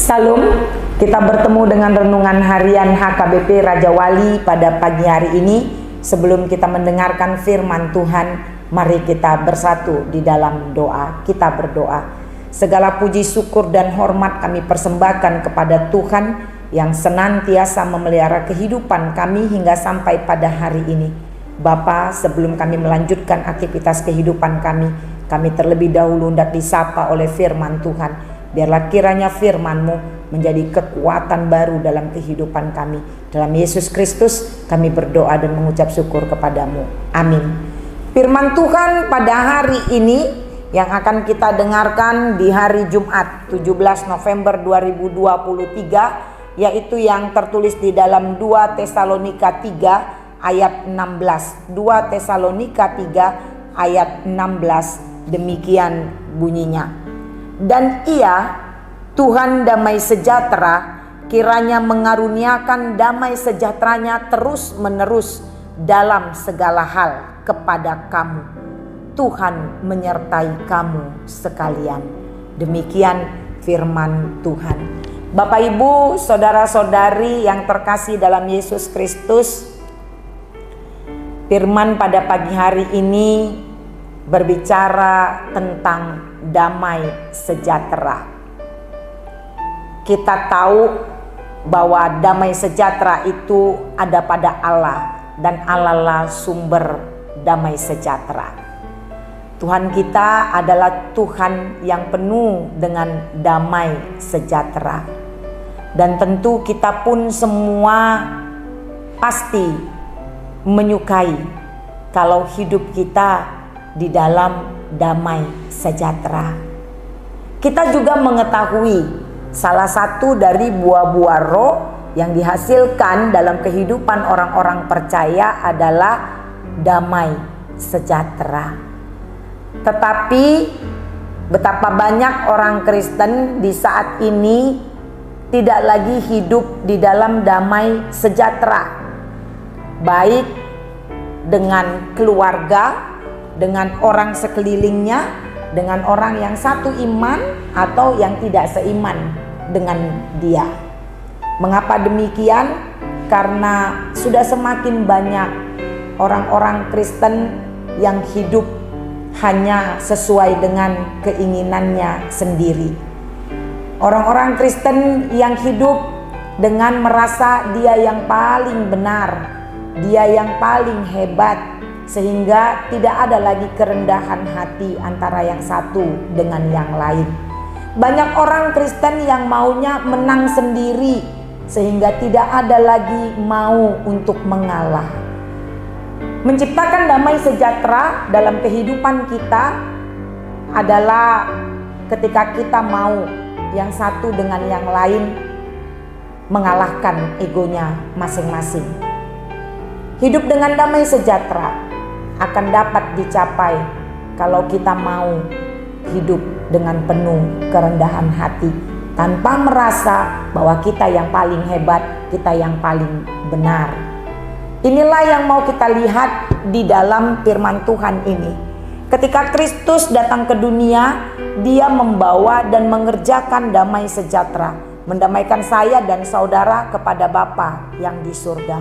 Salam, kita bertemu dengan renungan harian HKBP Raja Wali pada pagi hari ini. Sebelum kita mendengarkan firman Tuhan, mari kita bersatu di dalam doa. Kita berdoa. Segala puji, syukur, dan hormat kami persembahkan kepada Tuhan yang senantiasa memelihara kehidupan kami hingga sampai pada hari ini. Bapa, sebelum kami melanjutkan aktivitas kehidupan kami terlebih dahulu hendak disapa oleh firman Tuhan. Biarlah kiranya firman-Mu menjadi kekuatan baru dalam kehidupan kami. Dalam Yesus Kristus kami berdoa dan mengucap syukur kepadamu. Amin. Firman Tuhan pada hari ini yang akan kita dengarkan di hari Jumat 17 November 2023, yaitu yang tertulis di dalam 2 Tesalonika 3 ayat 16. 2 Tesalonika 3 ayat 16, demikian bunyinya. Dan Ia, Tuhan damai sejahtera, kiranya mengaruniakan damai sejahteranya terus menerus dalam segala hal kepada kamu. Tuhan menyertai kamu sekalian. Demikian firman Tuhan. Bapak, Ibu, saudara-saudari yang terkasih dalam Yesus Kristus, firman pada pagi hari ini berbicara tentang damai sejahtera. Kita tahu bahwa damai sejahtera itu ada pada Allah, dan Allah lah sumber damai sejahtera. Tuhan kita adalah Tuhan yang penuh dengan damai sejahtera. Dan tentu kita pun semua pasti menyukai kalau hidup kita di dalam damai sejahtera. Kita juga mengetahui salah satu dari buah-buah roh yang dihasilkan dalam kehidupan orang-orang percaya adalah damai sejahtera. Tetapi betapa banyak orang Kristen di saat ini tidak lagi hidup di dalam damai sejahtera, baik dengan keluarga, dengan orang sekelilingnya, dengan orang yang satu iman atau yang tidak seiman dengan dia. Mengapa demikian? Karena sudah semakin banyak orang-orang Kristen yang hidup hanya sesuai dengan keinginannya sendiri. Orang-orang Kristen yang hidup dengan merasa dia yang paling benar, dia yang paling hebat, sehingga tidak ada lagi kerendahan hati antara yang satu dengan yang lain. Banyak orang Kristen yang maunya menang sendiri, sehingga tidak ada lagi mau untuk mengalah. Menciptakan damai sejahtera dalam kehidupan kita adalah ketika kita mau yang satu dengan yang lain mengalahkan egonya masing-masing. Hidup dengan damai sejahtera akan dapat dicapai kalau kita mau hidup dengan penuh kerendahan hati, tanpa merasa bahwa kita yang paling hebat, kita yang paling benar. Inilah yang mau kita lihat di dalam firman Tuhan ini. Ketika Kristus datang ke dunia, Dia membawa dan mengerjakan damai sejahtera, mendamaikan saya dan saudara kepada Bapa yang di surga.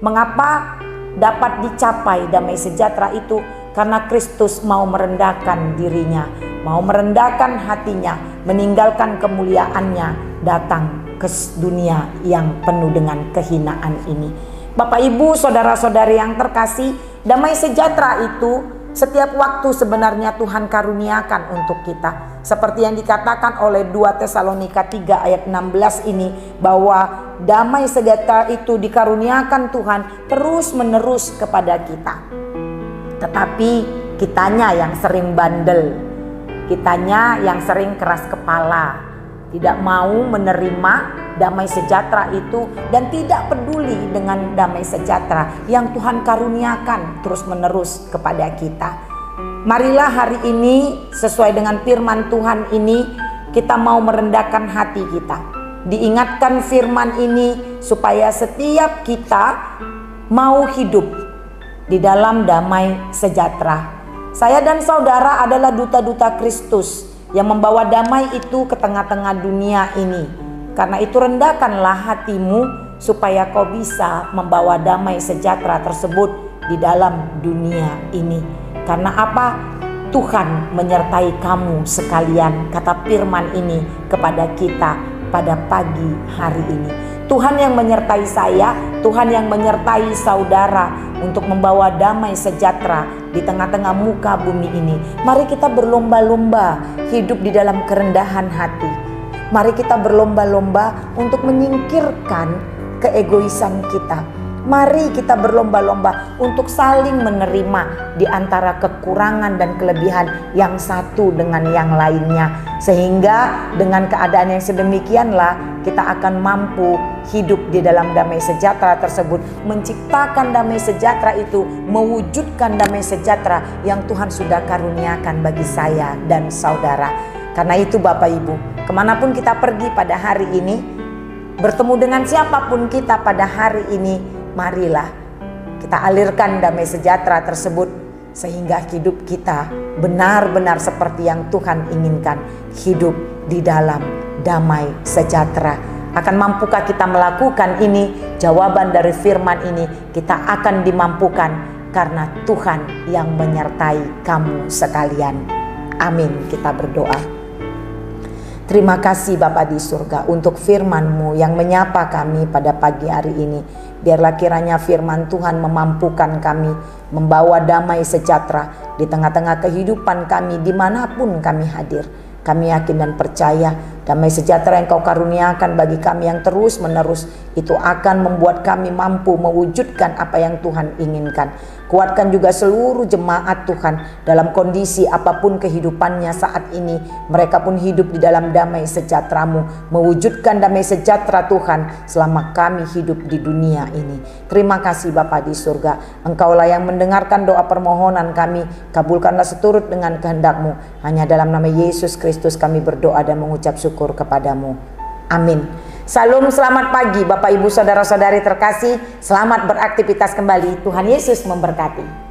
Mengapa dapat dicapai damai sejahtera itu? Karena Kristus mau merendahkan dirinya, mau merendahkan hatinya, meninggalkan kemuliaannya, datang ke dunia yang penuh dengan kehinaan ini. Bapak, Ibu, saudara-saudari yang terkasih, damai sejahtera itu setiap waktu sebenarnya Tuhan karuniakan untuk kita. Seperti yang dikatakan oleh 2 Tesalonika 3 ayat 16 ini, bahwa damai sejahtera itu dikaruniakan Tuhan terus menerus kepada kita. Tetapi kitanya yang sering bandel, kitanya yang sering keras kepala, tidak mau menerima damai sejahtera itu dan tidak peduli dengan damai sejahtera yang Tuhan karuniakan terus menerus kepada kita. Marilah hari ini sesuai dengan firman Tuhan ini kita mau merendahkan hati kita, diingatkan firman ini supaya setiap kita mau hidup di dalam damai sejahtera. Saya dan saudara adalah duta-duta Kristus yang membawa damai itu ke tengah-tengah dunia ini. Karena itu rendahkanlah hatimu supaya kau bisa membawa damai sejahtera tersebut di dalam dunia ini. Karena apa? Tuhan menyertai kamu sekalian, kata firman ini kepada kita pada pagi hari ini. Tuhan yang menyertai saya, Tuhan yang menyertai saudara untuk membawa damai sejahtera di tengah-tengah muka bumi ini. Mari kita berlomba-lomba hidup di dalam kerendahan hati. Mari kita berlomba-lomba untuk menyingkirkan keegoisan kita. Mari kita berlomba-lomba untuk saling menerima di antara kekurangan dan kelebihan yang satu dengan yang lainnya. Sehingga dengan keadaan yang sedemikianlah kita akan mampu hidup di dalam damai sejahtera tersebut. Menciptakan damai sejahtera itu, mewujudkan damai sejahtera yang Tuhan sudah karuniakan bagi saya dan saudara. Karena itu Bapak Ibu, kemanapun kita pergi pada hari ini, bertemu dengan siapapun kita pada hari ini, marilah kita alirkan damai sejahtera tersebut sehingga hidup kita benar-benar seperti yang Tuhan inginkan, hidup di dalam damai sejahtera. Akan mampukah kita melakukan ini? Jawaban dari firman ini, kita akan dimampukan karena Tuhan yang menyertai kamu sekalian. Amin. Kita berdoa. Terima kasih Bapa di surga untuk firman-Mu yang menyapa kami pada pagi hari ini. Biarlah kiranya firman Tuhan memampukan kami membawa damai sejahtera di tengah-tengah kehidupan kami dimanapun kami hadir. Kami yakin dan percaya damai sejahtera yang Kau karuniakan bagi kami yang terus menerus itu akan membuat kami mampu mewujudkan apa yang Tuhan inginkan. Kuatkan juga seluruh jemaat Tuhan dalam kondisi apapun kehidupannya saat ini. Mereka pun hidup di dalam damai sejahtera-Mu, mewujudkan damai sejahtera Tuhan selama kami hidup di dunia ini. Terima kasih Bapa di surga. Engkaulah yang mendengarkan doa permohonan kami. Kabulkanlah seturut dengan kehendak-Mu. Hanya dalam nama Yesus Kristus kami berdoa dan mengucap syukur kepadamu. Amin. Salam, selamat pagi Bapak Ibu Saudara-saudari terkasih. Selamat beraktivitas kembali. Tuhan Yesus memberkati.